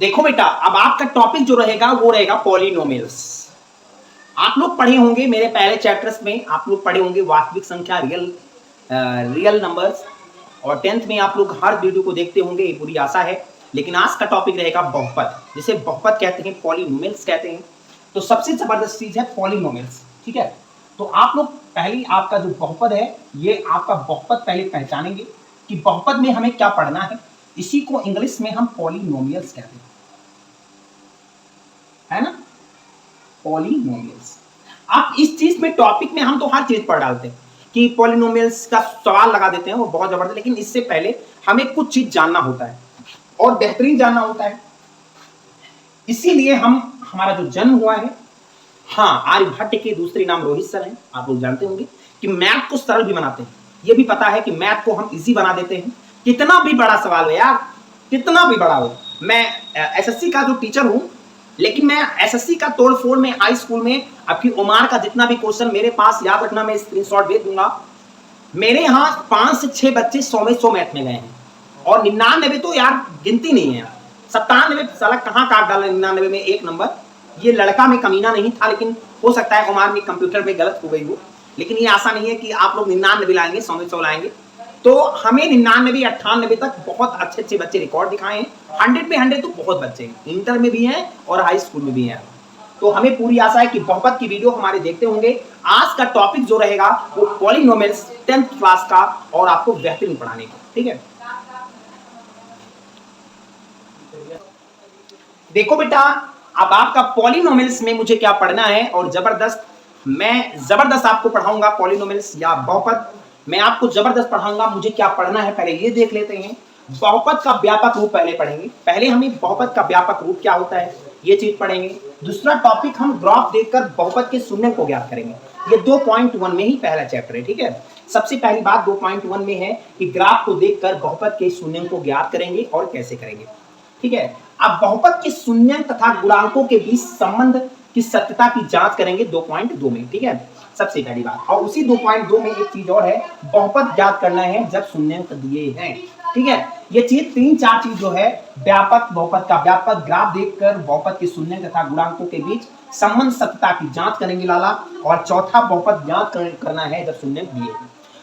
देखो बेटा, अब आपका टॉपिक जो रहेगा वो रहेगा पॉलिनोमियल्स। आप लोग पढ़े होंगे मेरे पहले चैप्टर्स में, आप लोग पढ़े होंगे वास्तविक संख्या, रियल नंबर्स, और 10th में आप लोग हर वीडियो को देखते होंगे, ये पूरी आशा है। लेकिन आज का टॉपिक रहेगा बहुपद, जिसे बहुपद कहते हैं, पॉलिनोमियल्स कहते हैं। तो सबसे जबरदस्त चीज है पॉलिनोमियल्स, ठीक है। तो आप लोग पहले आपका जो बहुपद है, ये आपका बहुपद पहले पहचानेंगे कि बहुपद में हमें क्या पढ़ना है। इसी को इंग्लिश में हम पॉलिनोमियल्स कहते हैं, है ना, पॉलिनोमियल्स। आप इस चीज में टॉपिक में हम तो हर चीज पढ़ डालते हैं कि पॉलिनोमियल्स का सवाल लगा देते हैं, वो बहुत जबरदस्त। लेकिन इससे पहले हमें कुछ चीज जानना होता है और बेहतरीन जानना होता है। इसीलिए हमारा जो जन्म हुआ है, हाँ, आर्यभट्ट के दूसरे नाम रोहित सर हैं। आप लोग जानते होंगे कि मैथ को सरल भी बनाते हैं। ये भी पता है कि मैथ को हम इजी बना देते हैं। कितना भी बड़ा सवाल हो यार, कितना भी बड़ा हो। मैं एसएससी का जो टीचर हूं, लेकिन मैं एसएससी का तोड़फोड़ में हाई स्कूल में आपकी उमार का जितना भी क्वेश्चन मेरे पास, याद रखना, मैं स्क्रीनशॉट भेज दूंगा। मेरे यहाँ 5 से 6 बच्चे 100 में 100 मैथ में गए हैं, और 99 तो यार गिनती नहीं है। 97 साला कहाँ काट डाला 99 में एक नंबर। ये लड़का में कमीना नहीं था, लेकिन हो सकता है उमार में कंप्यूटर में गलत हो गई हो। लेकिन ये आशा नहीं है कि आप लोग 99 लाएंगे, 100 में 100 लाएंगे। तो हमें 99 98 तक बहुत अच्छे अच्छे बच्चे रिकॉर्ड दिखाए हैं। 100 में 100 तो बहुत बच्चे हैं, इंटर में भी हैं और हाई स्कूल में भी हैं। तो हमें पूरी आशा है कि बहुपद की वीडियो हमारे देखते होंगे। आज का टॉपिक जो रहेगा वो पॉलिनोमियल्स 10th क्लास का, और आपको बेहतरीन पढ़ाने को, ठीक है। देखो बेटा, अब आपका पॉलिनोमियल्स में मुझे क्या पढ़ना है, और मैं जबरदस्त आपको पढ़ाऊंगा पॉलिनोमियल्स या बहुपद। मैं आपको जबरदस्त पढ़ाऊंगा, मुझे क्या पढ़ना है पहले ये देख लेते हैं। बहुपद का व्यापक रूप पहले पढ़ेंगे। पहले हमें बहुपद का व्यापक रूप क्या होता है ये चीज पढ़ेंगे। दूसरा टॉपिक हम ग्राफ देखकर बहुपद के शून्य को ज्ञात करेंगे। ये 2.1 में ही पहला चैप्टर है, ठीक है। सबसे पहली बात 2.1 में है कि ग्राफ को देखकर बहुपद के शून्य को ज्ञात करेंगे और कैसे करेंगे, ठीक है। अब बहुपद के शून्य तथा गुणांकों के बीच संबंध की सत्यता की जांच करेंगे 2.2 में, ठीक है। सबसे पहली बात, और उसी 2.2 में एक चीज और है, बहुपद ज्ञात करना है जब शून्य दिए हैं, ठीक है। ये चीज 3-4 चीज जो है, व्यापक, बहुपद का व्यापक, ग्राफ देखकर बहुपद के शून्य तथा गुणांकों के बीच संबंध सत्यता की जांच करेंगे लाला, और चौथा बहुपद ज्ञात करना है जब शून्य दिए।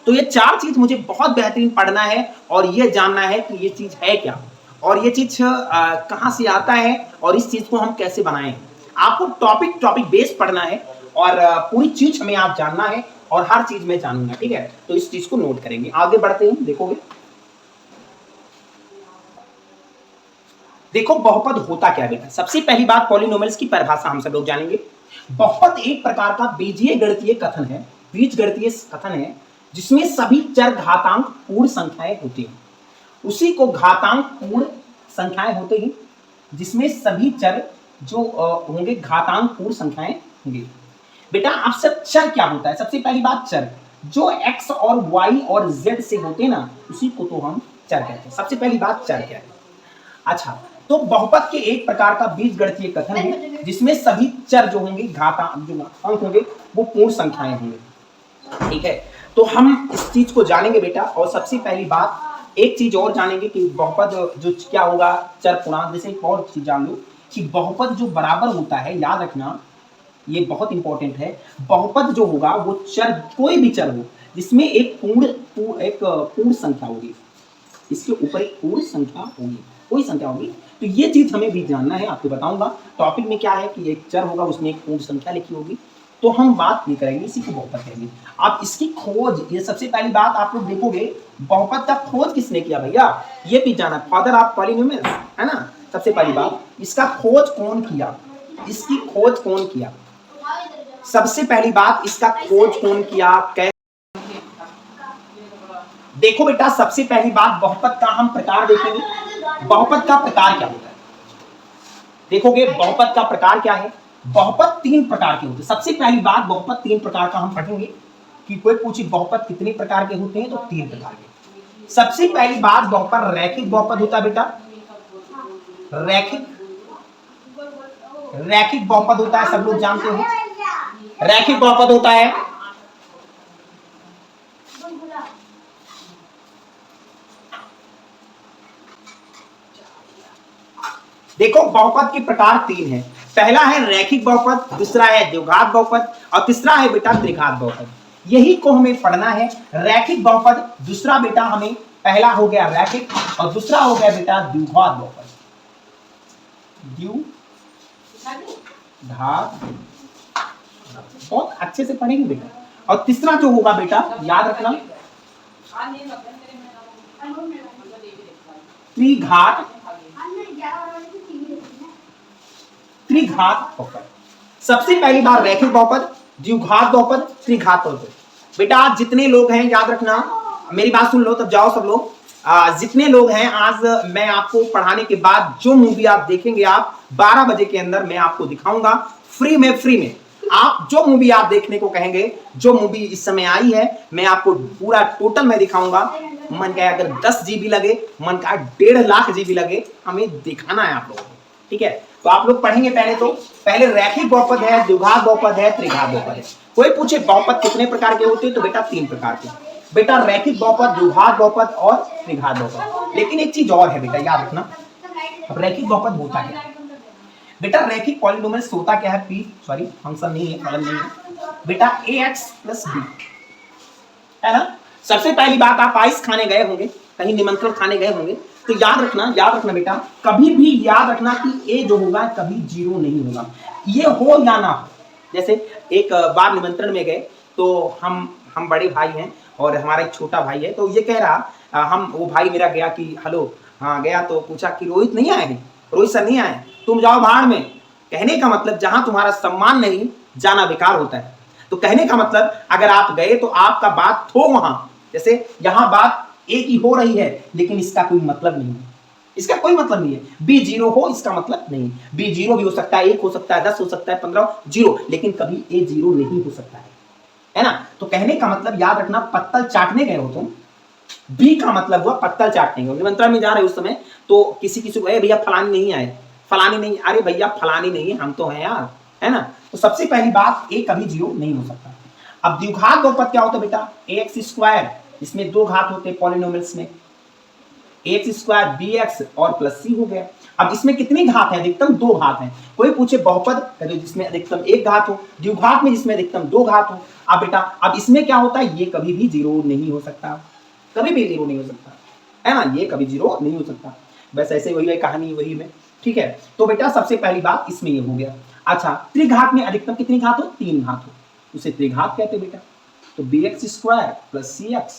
तो ये 4 चीज मुझे बहुत बेहतरीन पढ़ना है, और ये जानना है कि ये चीज है क्या, और ये चीज कहां से आता है, और इस चीज को हम कैसे बनाएं। आपको टॉपिक बेस पढ़ना है, और पूरी चीज हमें आप जानना है, और हर चीज मैं जानूंगा, ठीक है। तो इस चीज को नोट करेंगे, आगे बढ़ते हैं। देखोगे, देखो बहुपद होता क्या बेटा। सबसे पहली बात, पॉलिनोमियल्स की परिभाषा हम सब लोग जानेंगे। बहुपद एक प्रकार का बीजीय गणितीय कथन है, बीजगणितीय कथन है, जिसमें सभी चर घातांक पूर्ण संख्याएं होती हैं। उसी को घातांक पूर्ण संख्याएं होते हैं, जिसमें सभी चर जो होंगे घातांक पूर्ण संख्याएं होंगी। बेटा अब सब चर क्या होता है, सबसे पहली बात, चर जो x और y और z से होते हैं ना, उसी को तो हम चर कहते हैं। सबसे पहली बात, चर क्या है। अच्छा, तो बहुपद के एक प्रकार का बीजगणितीय कथन है, जिसमें सभी चर जो होंगे, घातांक जो अंक होंगे, वो पूर्ण संख्याएं होंगे, ठीक है। तो हम इस चीज को जानेंगे बेटा। और सबसे पहली बात, एक चीज और जानेंगे कि बहुपद जो क्या होगा, चर पूर्णांक। जैसे एक और चीज जान लो कि बहुपद जो बराबर होता है, याद रखना, ये बहुत इंपॉर्टेंट है। बहुपद जो होगा वो चर, कोई भी चर हो जिसमें एक पूर्ण संख्या होगी, इसके ऊपर एक पूर्ण संख्या होगी, कोई संख्या होगी। तो ये चीज हमें भी जानना है, आपको बताऊंगा टॉपिक में क्या है कि एक चर होगा, उसमें एक पूर्ण संख्या लिखी होगी। तो हम बात नहीं करेंगे, इसी को बहुपद कहेंगे। आप इसकी खोज, ये सबसे पहली बात आप लोग देखोगे, बहुपद का खोज किसने किया भैया, ये भी जाना, फादर ऑफ पॉलिनोमियल्स, है ना। सबसे पहली बात, इसका खोज कौन किया, इसकी खोज कौन किया। सबसे पहली बात, इसका खोज कौन किया, देखो बेटा, सबसे पहली बात, बहुपद का हम प्रकार देखेंगे। बहुपद का प्रकार क्या होता है, देखोगे बहुपद का प्रकार क्या है। बहुपद 3 प्रकार के होते हैं। सबसे पहली बात, बहुपद 3 प्रकार का हम पढ़ेंगे कि कोई पूछे बहुपद कितने प्रकार के होते हैं, तो 3 प्रकार के। सबसे पहली बात, बहुपद रैखिक बहुपद होता है बेटा, रैखिक बहुपद होता है, सब लोग जानते हो, रैखिक बहुपद होता है। देखो बहुपद के प्रकार तीन हैं। पहला है रैखिक बहुपद, दूसरा है द्विघात बहुपद और तीसरा है बेटा त्रिघात बहुपद। यही को हमें पढ़ना है। रैखिक बहुपद दूसरा बेटा हमें, पहला हो गया रैखिक और दूसरा हो गया बेटा द्विघात बहुपद। द्विघात बहुत अच्छे से पढ़ेंगे बेटा। और तीसरा जो होगा बेटा याद रखना त्रिघात बहुपद। सबसे पहली बार रैखिक बहुपद, द्विघात बहुपद, त्रिघात बहुपद। बेटा आज जितने लोग हैं याद रखना, मेरी बात सुन लो तब जाओ सब लोग। जितने लोग हैं आज मैं आपको पढ़ाने के बाद जो मूवी आप देखेंगे, आप 12 बजे के अंदर मैं आपको दिखाऊंगा फ्री में आप जो मूवी आप देखने को कहेंगे, जो मूवी इस समय आई है मैं आपको पूरा टोटल में दिखाऊंगा। मन का अगर 10 GB लगे, मन का 1.5 लाख GB लगे, हमें दिखाना है आप लोगों को, ठीक है। तो आप लोग पढ़ेंगे पहले रैखिक बहुपद है, द्विघात बहुपद है, त्रिघात बहुपद है। कोई पूछे बहुपद कितने प्रकार के होते हैं तो बेटा 3 प्रकार के, बेटा रैखिक बहुपद, द्विघात बहुपद और त्रिघात बहुपद। लेकिन एक चीज और है बेटा याद रखना, रैखिक बहुपद होता है बेटा, रैखिक पॉलिनोमियल्स होता क्या है, फंक्शन नहीं है, फलन नहीं है बेटा, ax + b है ना। सबसे पहली बात, आप आइस खाने गए होंगे, कहीं निमंत्रण खाने गए होंगे, तो याद रखना बेटा, कभी भी याद रखना कि ए जो होगा कभी 0 नहीं होगा, ये हो या ना हो। जैसे एक बार निमंत्रण में गए तो हम बड़े भाई हैं और हमारा एक छोटा भाई है, तो ये कह रहा, वो भाई मेरा गया कि हेलो, हाँ गया तो पूछा कि रोहित नहीं आए हैं, रोहित सर नहीं आए, तुम जाओ भाड़ में। कहने का मतलब जहां तुम्हारा सम्मान नहीं, जाना बेकार होता है। तो कहने का मतलब अगर आप गए तो आपका बात हो वहां, जैसे यहां बात एक ही हो रही है लेकिन इसका कोई मतलब नहीं है, इसका कोई मतलब नहीं है। बी 0 हो इसका मतलब नहीं, बी 0 भी हो सकता है, 1 हो सकता है, 10 हो सकता है, 15 0, लेकिन कभी ए 0 नहीं हो सकता है ना। तो कहने का मतलब याद रखना, पत्तल चाटने गए हो तुम, बी का मतलब हुआ पत्तल चाटने गए, निमंत्रण में जा रहे हो उस समय, तो किसी को भैया फलानी नहीं आए, फलानी नहीं, अरे भैया फलानी नहीं है, हम तो हैं यार, है ना। तो सबसे पहली बात, ए कभी 0 नहीं हो सकता। अब द्विघात बहुपद क्या होता है बेटा, ax², इसमें 2 घात होते हैं पॉलिनोमियल्स में, ax² bx और प्लस c हो गया। अब इसमें कितनी घात है, अधिकतम 2 घात हैं। कोई पूछे बहुपद जिसमें अधिकतम 1 घात हो, द्विघात में जिसमें अधिकतम 2 घात हो। अब बेटा अब इसमें क्या होता है, ये कभी भी 0 नहीं हो सकता, कभी भी 0 नहीं हो सकता, है ना, ये कभी 0 नहीं हो सकता। बस ऐसे वही है कहानी, वही में, ठीक है। तो बेटा सबसे पहली बात इसमें ये हो गया। अच्छा, त्रिघात में अधिकतम कितनी घात हो, 3 घात हो, उसे त्रिघात कहते हैं बेटा। तो bx² + cx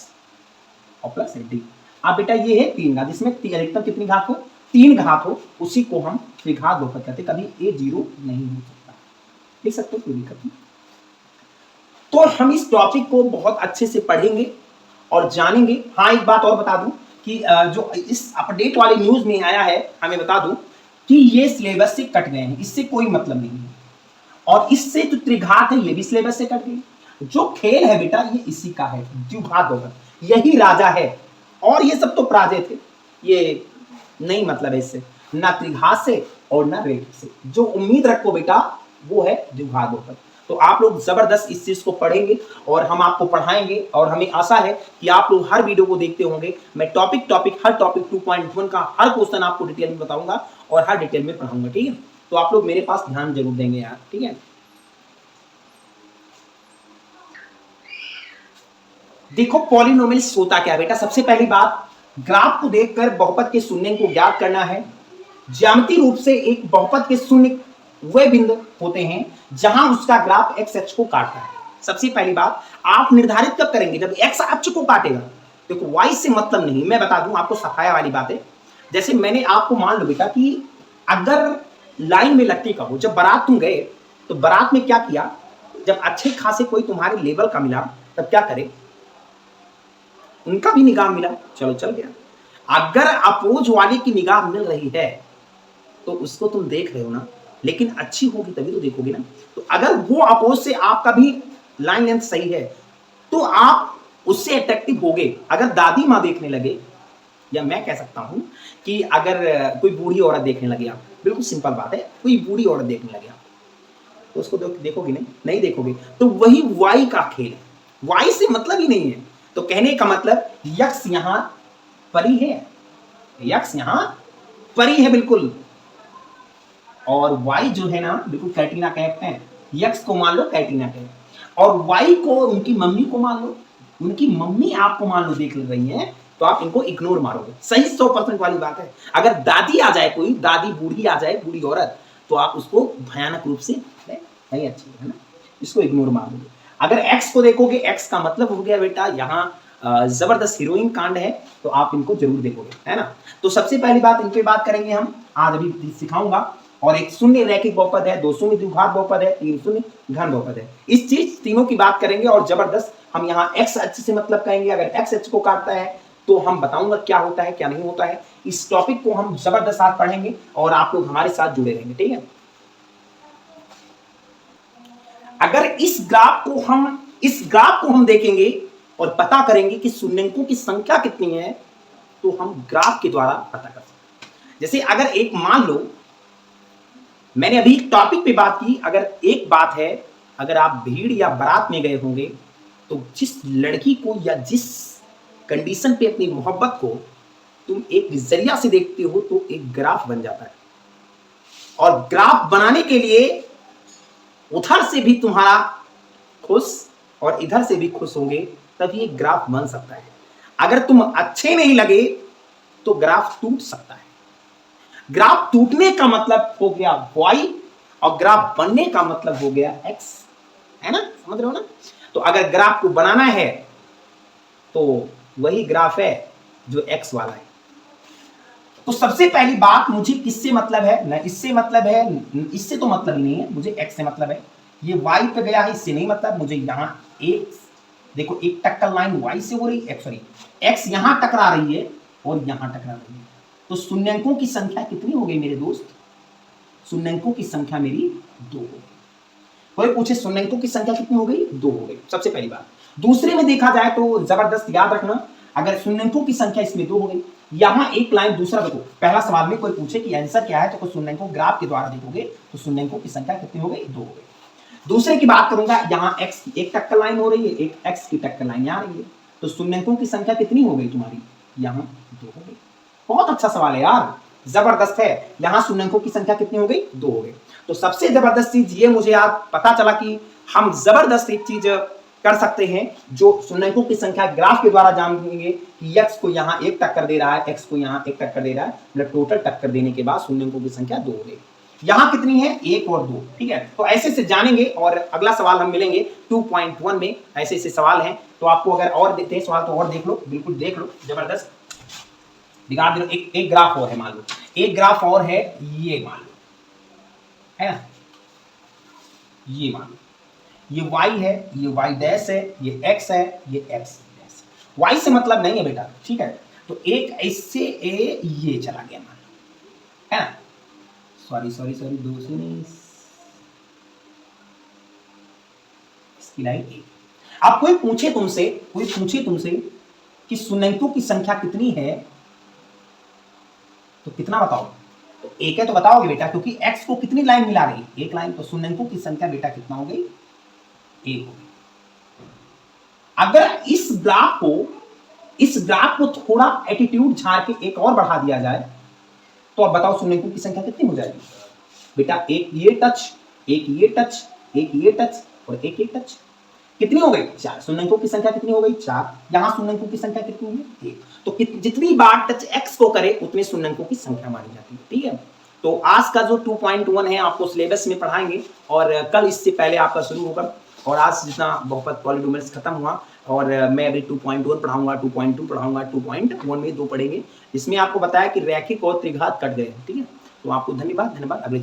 और प्लस d। अब बेटा ये है 3 घात, जिसमें अधिकतम कितनी घात हो, 3 घात हो, उसी को हम त्रिघात बहुपद कहते हैं, कभी a 0 नहीं हो सकता। देख सकते हो, कोई दिक्कत नहीं। तो हम इस टॉपिक को बहुत अच्छे से पढ़ेंगे और जानेंगे। हाँ, एक बात और बता दूं कि जो इस अपडेट वाले न्यूज में आया है, हमें बता दूं कि ये सिलेबस से कट गए हैं, इससे कोई मतलब नहीं है। और इससे जो त्रिघात है ये भी सिलेबस से कट गई। जो खेल है बेटा ये इसी का है, द्विघात बहुपद, यही राजा है। और ये सब तो पराजय थे, ये नहीं मतलब है इससे, ना त्रिघात से और ना रेखिक से। जो उम्मीद रखो बेटा वो है द्विघात बहुपद। तो आप लोग जबरदस्त इस चीज को पढ़ेंगे और हम आपको पढ़ाएंगे, और हमें आशा है कि आप लोग हर वीडियो को देखते होंगे। मैं हर टॉपिक 2.1 का हर क्वेश्चन आपको डिटेल में बताऊंगा और हर डिटेल में पढ़ाऊंगा, ठीक है। तो आप लोग मेरे पास ध्यान जरूर देंगे यार, ठीक है। देखो पॉलिनोमियल्स होता क्या बेटा, सबसे पहली बात, ग्राफ को देखकर बहुपद के शून्य को ज्ञात करना है। ज्यामितीय रूप से एक बहुपद के शून्य वे बिंदु होते हैं जहां उसका ग्राफ एक्स अक्ष को काटता है। सबसे पहली बात आप निर्धारित कब करेंगे, जब एक्स अक्ष को काटेगा। देखो वाई से मतलब नहीं, मैं बता दूं आपको सफाया वाली बात है। जैसे मैंने आपको मान लो बेटा कि अगर लाइन में लट्टी का हो, जब बारात तुम गए तो बारात में क्या किया, जब अच्छे खासे कोई तुम्हारे लेवल का मिला तब क्या करे, उनका भी निगाह मिला, चलो चल गया। अगर अपोज वाले की निगाह मिल रही है तो उसको तुम देख रहे हो ना, लेकिन अच्छी होगी तभी तो देखोगे ना। तो अगर वो अपोज से आपका भी लाइन लेंथ सही है तो आप उससे अट्रैक्टिव होगे। अगर दादी माँ देखने लगे, या मैं कह सकता हूं कि अगर कोई बूढ़ी औरत देखने लगे, आप बिल्कुल सिंपल बात है, कोई बूढ़ी औरत देखने लगे आप, तो उसको देखोगे नहीं देखोगे। तो वही वाई का खेल है, वाई से मतलब ही नहीं है। तो कहने का मतलब यक्स यहां परी है, यक्स यहां परी है बिल्कुल, और y जो है ना बिल्कुल कैटरीना कैफ है, x को मान लो कैटरीना कैफ और y को उनकी मम्मी को मान लो, उनकी मम्मी आपको मान लो देख रही है, तो आप इनको इग्नोर मारोगे। सही 100% वाली बात है। अगर दादी आ जाए, कोई दादी बूढ़ी आ जाए, बूढ़ी औरत, तो आप उसको भयानक रूप से नहीं अच्छी है ना, इसको इग्नोर मार दोगे। अगर x को देखोगे, x का मतलब हो गया बेटा यहाँ जबरदस्त हीरोइन कांड है, तो आप इनको जरूर देखोगे, है ना। तो सबसे पहली बात इन पे बात करेंगे हम, आज अभी सिखाऊंगा। और एक शून्य रैखिक बहुपद है, दो शून्य द्विघात बहुपद है, तीन शून्य घन बहुपद है। इस चीज तीनों की बात करेंगे और जबरदस्त हम यहाँ x अक्ष से मतलब कहेंगे। अगर x अक्ष को काटता है तो हम बताऊंगा क्या होता है क्या नहीं होता है। इस टॉपिक को हम जबरदस्त आज पढ़ेंगे और आप लोग हमारे साथ जुड़े रहेंगे, ठीक है। अगर इस ग्राफ को हम देखेंगे और पता करेंगे कि शून्यंकों की संख्या कितनी है, तो हम ग्राफ के द्वारा पता कर सकते हैं। जैसे अगर एक मान लो, मैंने अभी टॉपिक पे बात की, अगर एक बात है, अगर आप भीड़ या बारात में गए होंगे, तो जिस लड़की को या जिस कंडीशन पे अपनी मोहब्बत को तुम एक जरिया से देखते हो, तो एक ग्राफ बन जाता है। और ग्राफ बनाने के लिए उधर से भी तुम्हारा खुश और इधर से भी खुश होंगे, तभी एक ग्राफ बन सकता है। अगर तुम अच्छे नहीं लगे तो ग्राफ टूट सकता है। ग्राफ टूटने का मतलब हो गया y और ग्राफ बनने का मतलब हो गया x, है ना, समझ रहे हो ना। तो अगर ग्राफ को बनाना है तो वही ग्राफ है जो x वाला है। तो सबसे पहली बात, मुझे किससे मतलब है, न इससे मतलब है, इससे तो मतलब ही नहीं है, मुझे x से मतलब है। ये y पे गया है, इससे नहीं मतलब, मुझे यहाँ एक देखो एक टक्कर लाइन y से हो रही है, सॉरी x यहां टकरा रही है और यहां टकरा रही है। तो शून्यंकों की संख्या कितनी हो गई मेरे दोस्त? शून्यंकों की संख्या मेरी 2 हो गई। कोई पूछे शून्यंकों की संख्या कितनी हो गई? 2 हो गई, सबसे पहली बात। दूसरे में देखा जाए तो जबरदस्त याद रखना, अगर शून्यंकों की संख्या इसमें 2 हो गई, यहां एक लाइन, दूसरा देखो, पहला सवाल में कोई पूछे कि आंसर क्या है, तो कोई शून्यंकों ग्राफ के द्वारा देखोगे तो शून्यंकों की संख्या कितनी हो गई? 2 हो गई। दूसरे की बात करूंगा, यहाँ x की एक टक्कर लाइन हो रही है, एक x की टक्कर लाइन आ रही है, तो शून्यंकों की संख्या कितनी हो गई तुम्हारी? यहाँ 2 हो गई। बहुत अच्छा सवाल है यार, जबरदस्त है। यहाँ शून्यंकों की संख्या कितनी हो गई? 2 हो गई। तो सबसे जबरदस्त चीज ये मुझे आज पता चला कि हम जबरदस्त एक चीज कर सकते हैं, जो शून्यंकों की संख्या ग्राफ के द्वारा जानेंगे कि x को यहाँ एक टक्कर दे रहा है, x को यहाँ एक टक्कर दे रहा है, मतलब टोटल टक्कर देने के बाद शून्यंकों की संख्या 2 हो गई। यहाँ कितनी है? 1 और 2, ठीक है। तो ऐसे से जानेंगे और अगला सवाल हम मिलेंगे 2.1 में, ऐसे ऐसे सवाल हैं। तो आपको अगर और देखते हैं सवाल तो और देख लो, बिल्कुल देख लो, जबरदस्त दिखा दे। एक ग्राफ और है, मान लो एक ग्राफ और है, ये मान लो, है ना, ये मान लो, ये y है, ये y डैश है, ये x है, ये x डैश। y से मतलब नहीं है बेटा, ठीक है। तो एक इससे ये चला गया, मान लो, है ना, सॉरी 2 से नहीं, इसकी लाइन एक। अब कोई पूछे तुमसे कि शून्यंकों की संख्या कितनी है, तो कितना बताओ? तो एक है तो बताओगे बेटा, क्योंकि x को कितनी लाइन मिला रही है? एक लाइन। तो शून्यंकों की संख्या बेटा कितना हो गई? 1 हो गई। अगर इस ग्राफ को थोड़ा एटीट्यूड झाड़ के एक और बढ़ा दिया जाए, तो अब बताओ शून्यंकों की संख्या कितनी हो जाएगी बेटा? एक ये टच, एक ये टच, एक ये टच और एक ये टच, कितनी हो गई? 4। शून्यंकों की संख्या कितनी हो गई? 4। यहां शून्यंकों की संख्या कितनी है? 1। तो जितनी बार टच x को करे उतने शून्यंकों की संख्या मानी जाती है, ठीक है। तो आज का जो 2.1 है आपको सिलेबस में पढ़ाएंगे और कल इससे पहले आपका शुरू होगा। और आज जितना बहुपद पॉलिनोमियल्स खत्म हुआ और मैं अभी 2.1 पढ़ाऊंगा, 2.2 पढ़ाऊंगा, 2.1 में 2 पढ़ेंगे। इसमें आपको बताया कि रैखिक और त्रिघात कट गए, ठीक है। तो आपको धन्यवाद। अगले